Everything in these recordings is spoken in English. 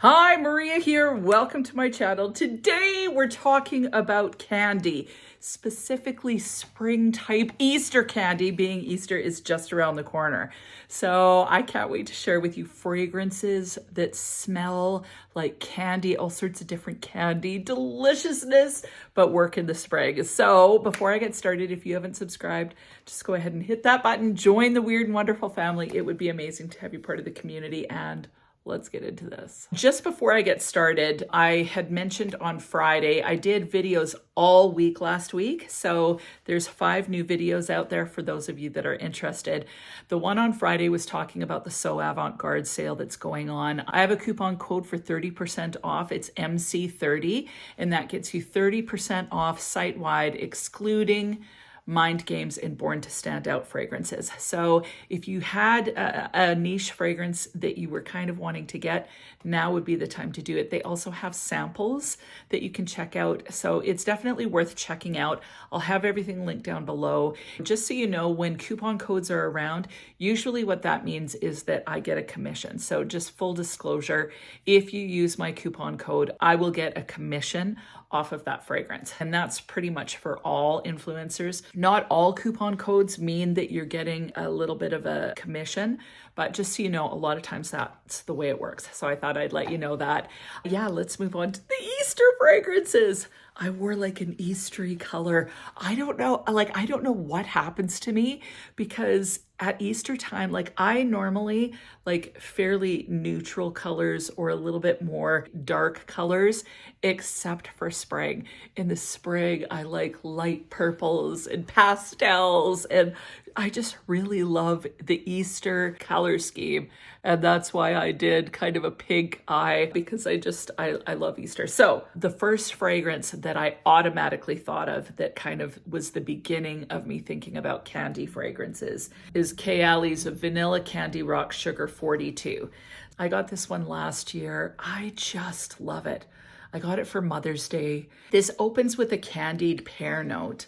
Hi, Maria here. Welcome to my channel. Today we're talking about candy, specifically spring type Easter candy, being Easter is just around the corner. So I can't wait to share with you fragrances that smell like candy, all sorts of different candy, deliciousness, but work in the spring. So before I get started, if you haven't subscribed, just go ahead and hit that button, join the Weird and Wonderful family. It would be amazing to have you part of the community, and let's get into this. Just before I get started, I had mentioned on Friday, I did videos all week last week. So there's 5 new videos out there for those of you that are interested. The one on Friday was talking about the So Avant-Garde sale that's going on. I have a coupon code for 30% off. It's MC30, and that gets you 30% off site-wide, excluding Mind Games and Born to Stand Out fragrances. So if you had a niche fragrance that you were kind of wanting to get, now would be the time to do it. They also have samples that you can check out. So it's definitely worth checking out. I'll have everything linked down below. Just so you know, when coupon codes are around, usually what that means is that I get a commission. So just full disclosure, if you use my coupon code, I will get a commission off of that fragrance. And that's pretty much for all influencers. Not all coupon codes mean that you're getting a little bit of a commission, but just so you know, a lot of times that's the way it works. So I thought I'd let you know that. Yeah, let's move on to the Easter fragrances. I wore like an Eastery color. I don't know what happens to me, because at Easter time, like I normally like fairly neutral colors or a little bit more dark colors, except for spring. In the spring, I like light purples and pastels, and I just really love the Easter color scheme. And that's why I did kind of a pink eye, because I love Easter. So the first fragrance that I automatically thought of that kind of was the beginning of me thinking about candy fragrances is Kayali's Vanilla Candy Rock Sugar 42. I got this one last year. I just love it. I got it for Mother's Day. This opens with a candied pear note.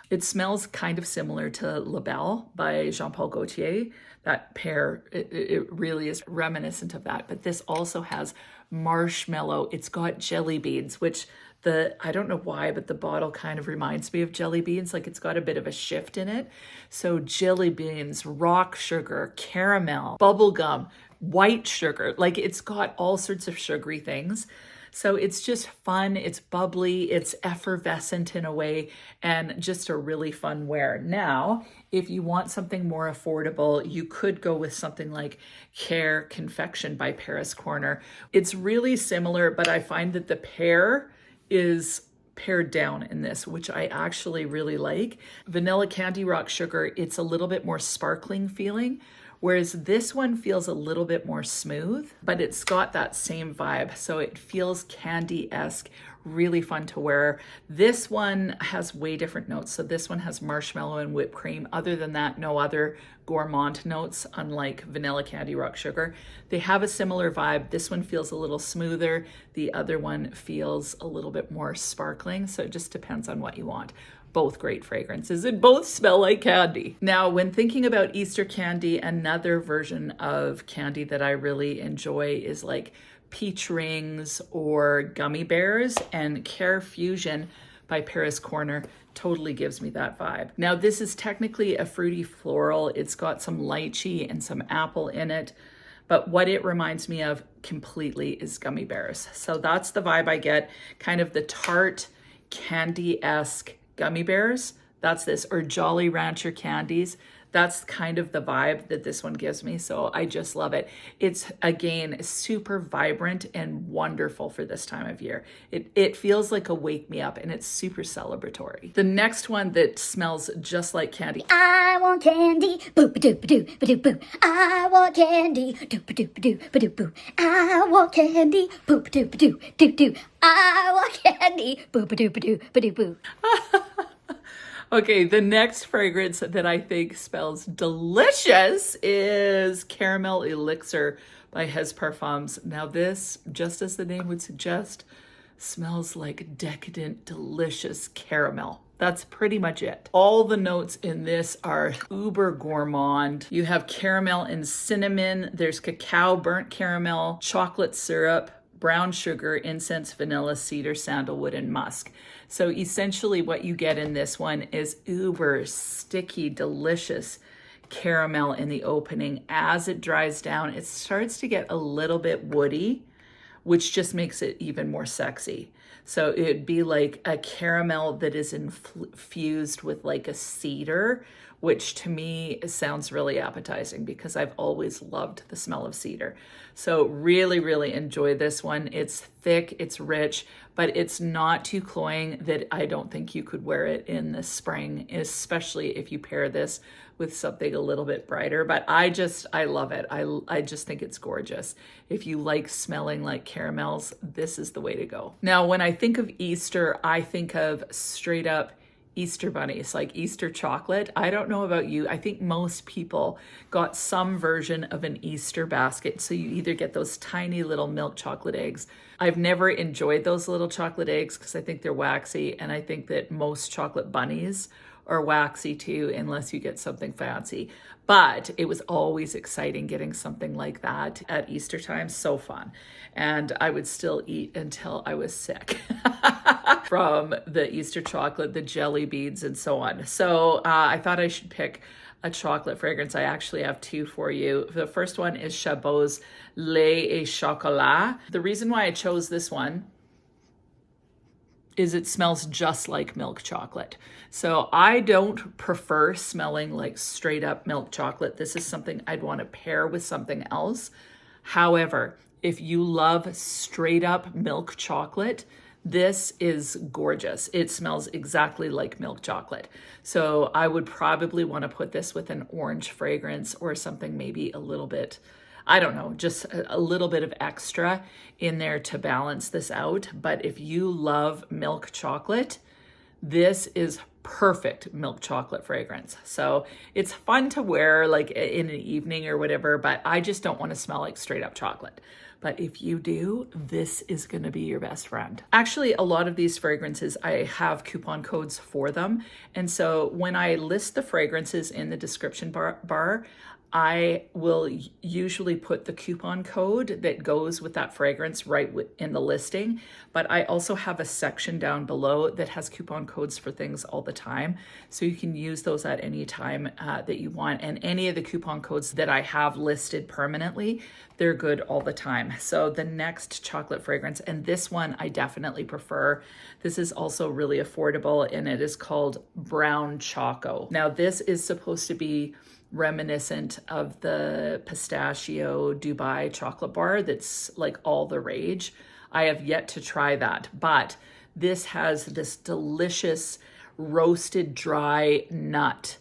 It smells kind of similar to La Belle by Jean-Paul Gaultier. That pear, it really is reminiscent of that. But this also has marshmallow. It's got jelly beans, which I don't know why, but the bottle kind of reminds me of jelly beans. Like it's got a bit of a shift in it. So jelly beans, rock sugar, caramel, bubble gum, white sugar. Like it's got all sorts of sugary things. So it's just fun, it's bubbly, it's effervescent in a way, and just a really fun wear. Now, if you want something more affordable, you could go with something like Care Confection by Paris Corner. It's really similar, but I find that the pear is pared down in this, which I actually really like. Vanilla Candy Rock Sugar, it's a little bit more sparkling feeling, whereas this one feels a little bit more smooth, but it's got that same vibe. So it feels candy-esque, really fun to wear. This one has way different notes. So this one has marshmallow and whipped cream. Other than that, no other gourmand notes, unlike Vanilla Candy Rock Sugar. They have a similar vibe. This one feels a little smoother. The other one feels a little bit more sparkling. So it just depends on what you want. Both great fragrances and both smell like candy. Now, when thinking about Easter candy, another version of candy that I really enjoy is like peach rings or gummy bears, and Care Fusion by Paris Corner totally gives me that vibe. Now, this is technically a fruity floral. It's got some lychee and some apple in it, but what it reminds me of completely is gummy bears. So that's the vibe I get, kind of the tart, candy-esque gummy bears. That's this, or Jolly Rancher candies. That's kind of the vibe that this one gives me. So I just love it. It's, again, super vibrant and wonderful for this time of year. It feels like a wake me up, and it's super celebratory. The next one that smells just like candy. I want candy, boop-a-doop-a-doo, ba-doop-boo. I want candy, doop-a-doop-a-doo, ba-doop-boo. I want candy, boop-a-doop-a-doo, doo-doo. I want candy, boop-a-doop-a-doo, ba-doop-boo. Okay, the next fragrance that I think smells delicious is Caramel Elixir by Hez Perfumes. Now this, just as the name would suggest, smells like decadent, delicious caramel. That's pretty much it. All the notes in this are uber gourmand. You have caramel and cinnamon. There's cacao, burnt caramel, chocolate syrup, brown sugar, incense, vanilla, cedar, sandalwood, and musk. So essentially what you get in this one is uber sticky, delicious caramel in the opening. As it dries down, it starts to get a little bit woody, which just makes it even more sexy. So it'd be like a caramel that is infused with like a cedar, which to me sounds really appetizing because I've always loved the smell of cedar. So really, really enjoy this one. It's thick, it's rich, but it's not too cloying that I don't think you could wear it in the spring, especially if you pair this with something a little bit brighter. But I love it. I just think it's gorgeous. If you like smelling like caramels, this is the way to go. Now, when I think of Easter, I think of straight up Easter bunnies, like Easter chocolate. I don't know about you. I think most people got some version of an Easter basket. So you either get those tiny little milk chocolate eggs. I've never enjoyed those little chocolate eggs because I think they're waxy. And I think that most chocolate bunnies are waxy too, unless you get something fancy. But it was always exciting getting something like that at Easter time. So fun. And I would still eat until I was sick from the Easter chocolate, the jelly beads, and so on. So I thought I should pick a chocolate fragrance. I actually have two for you. The first one is Chabaud's Lait et Chocolat. The reason why I chose this one is it smells just like milk chocolate. So I don't prefer smelling like straight up milk chocolate. This is something I'd want to pair with something else. However, if you love straight up milk chocolate, this is gorgeous. It smells exactly like milk chocolate. So I would probably want to put this with an orange fragrance or something maybe a little bit, I don't know, just a little bit of extra in there to balance this out. But if you love milk chocolate, this is perfect milk chocolate fragrance. So it's fun to wear like in an evening or whatever, but I just don't want to smell like straight up chocolate. But if you do, this is going to be your best friend. Actually, a lot of these fragrances, I have coupon codes for them. And so when I list the fragrances in the description bar, I will usually put the coupon code that goes with that fragrance right in the listing, but I also have a section down below that has coupon codes for things all the time. So you can use those at any time that you want. And any of the coupon codes that I have listed permanently, they're good all the time. So the next chocolate fragrance, and this one I definitely prefer. This is also really affordable and it is called Brown Choco. Now this is supposed to be reminiscent of the pistachio Dubai chocolate bar that's like all the rage. I have yet to try that, but this has this delicious roasted dry nut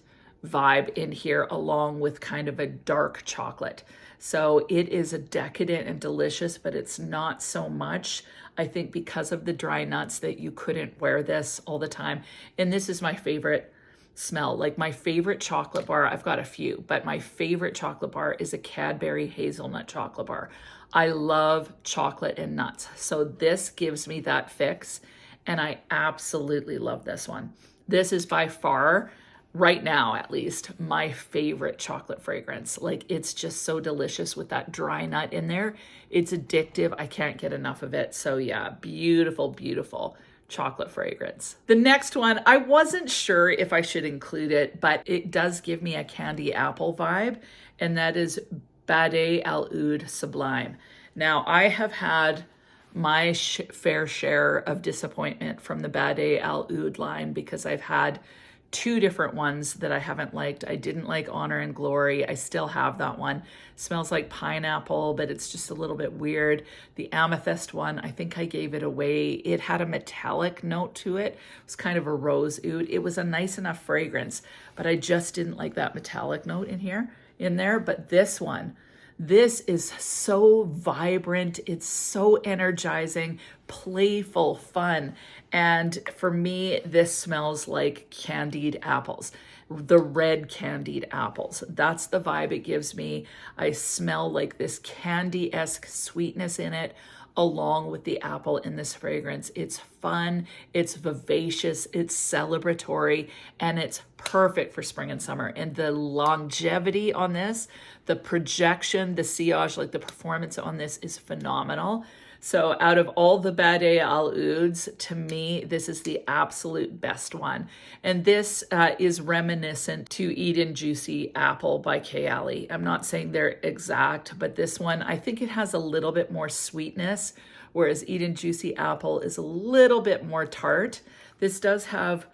vibe in here along with kind of a dark chocolate. So it is a decadent and delicious, but it's not so much, I think, because of the dry nuts that you couldn't wear this all the time. And this is my favorite smell. Like my favorite chocolate bar, I've got a few, but my favorite chocolate bar is a Cadbury hazelnut chocolate bar. I love chocolate and nuts. So this gives me that fix and I absolutely love this one. This is by far, right now at least, my favorite chocolate fragrance. Like it's just so delicious with that dry nut in there. It's addictive. I can't get enough of it. So yeah, beautiful, beautiful chocolate fragrance. The next one, I wasn't sure if I should include it, but it does give me a candy apple vibe, and that is Bade Al Oud Sublime. Now, I have had my fair share of disappointment from the Bade Al Oud line because I've had two different ones that I haven't liked. I didn't like Honor and Glory. I still have that one. Smells like pineapple, but it's just a little bit weird. The Amethyst one, I think I gave it away. It had a metallic note to it. It was kind of a rose oud. It was a nice enough fragrance, but I just didn't like that metallic note in there. But this one, this is so vibrant. It's so energizing, playful, fun. And for me, this smells like candied apples, the red candied apples. That's the vibe it gives me. I smell like this candy-esque sweetness in it, along with the apple in this fragrance. It's fun, it's vivacious, it's celebratory, and it's perfect for spring and summer. And the longevity on this, the projection, the sillage, like the performance on this is phenomenal. So out of all the Bade Al Ouds, to me, this is the absolute best one. And this is reminiscent to Eat and Juicy Apple by Kayali. I'm not saying they're exact, but this one, I think it has a little bit more sweetness, whereas Eat and Juicy Apple is a little bit more tart. This does have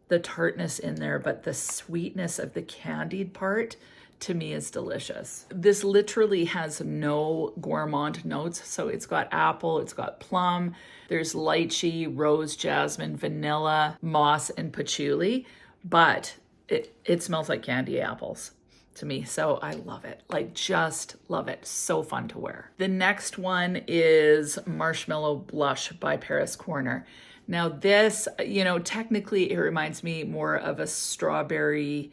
the tartness in there, but the sweetness of the candied part to me is delicious. This literally has no gourmand notes. So it's got apple, it's got plum, there's lychee, rose, jasmine, vanilla, moss, and patchouli, but it smells like candy apples to me. So I love it, like just love it. So fun to wear. The next one is Marshmallow Blush by Paris Corner. Now this, technically it reminds me more of a strawberries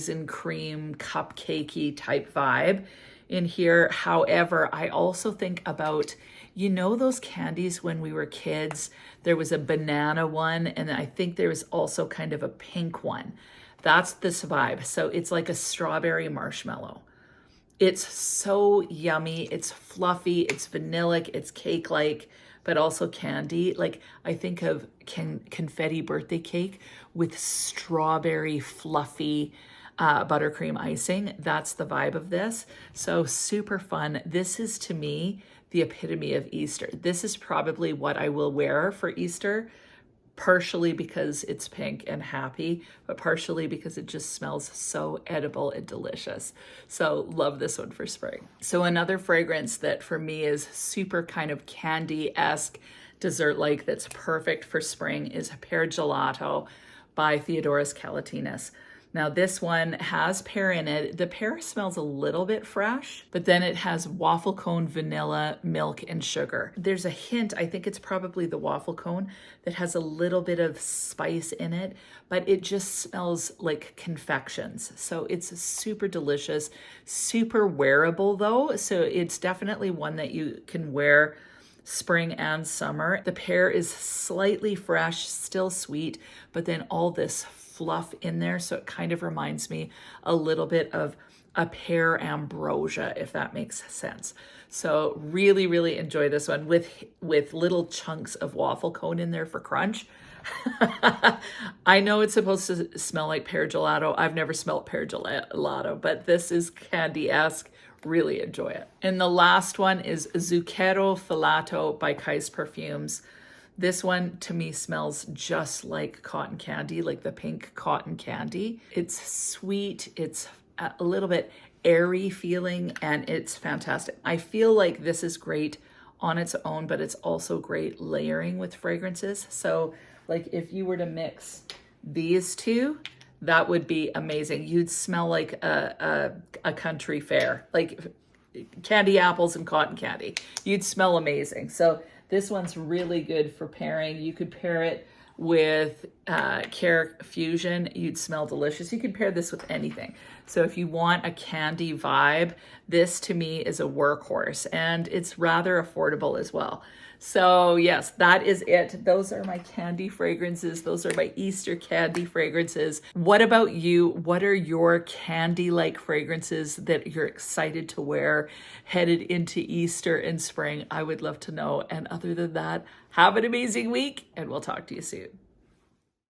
and cream cupcakey type vibe in here. However, I also think about, those candies when we were kids, there was a banana one, and I think there was also kind of a pink one. That's this vibe. So it's like a strawberry marshmallow. It's so yummy. It's fluffy. It's vanillic. It's cake-like, but also candy. Like I think of confetti birthday cake with strawberry fluffy buttercream icing. That's the vibe of this. So super fun. This is to me the epitome of Easter. This is probably what I will wear for Easter, partially because it's pink and happy, but partially because it just smells so edible and delicious. So love this one for spring. So another fragrance that for me is super kind of candy-esque, dessert-like, that's perfect for spring is Pear Gelato by Theodoros Kalatinas. Now this one has pear in it. The pear smells a little bit fresh, but then it has waffle cone, vanilla, milk, and sugar. There's a hint, I think it's probably the waffle cone, that has a little bit of spice in it, but it just smells like confections. So it's super delicious, super wearable though. So it's definitely one that you can wear spring and summer. The pear is slightly fresh, still sweet, but then all this fluff in there. So it kind of reminds me a little bit of a pear ambrosia, if that makes sense. So really, really enjoy this one with little chunks of waffle cone in there for crunch. I know it's supposed to smell like pear gelato. I've never smelled pear gelato, but this is candy-esque. Really enjoy it. And the last one is Zucchero Filato by Kais Perfumes. This one to me smells just like cotton candy, like the pink cotton candy. It's sweet, it's a little bit airy feeling, and it's fantastic. I feel like this is great on its own, but it's also great layering with fragrances. So like if you were to mix these two, that would be amazing. You'd smell like a country fair, like candy apples and cotton candy. You'd smell amazing. So this one's really good for pairing. You could pair it with Care Fusion. You'd smell delicious. You could pair this with anything. So if you want a candy vibe, this to me is a workhorse, and it's rather affordable as well. So yes, that is it. Those are my candy fragrances. Those are my Easter candy fragrances. What about you? What are your candy-like fragrances that you're excited to wear headed into Easter and spring? I would love to know. And other than that, have an amazing week, and we'll talk to you soon.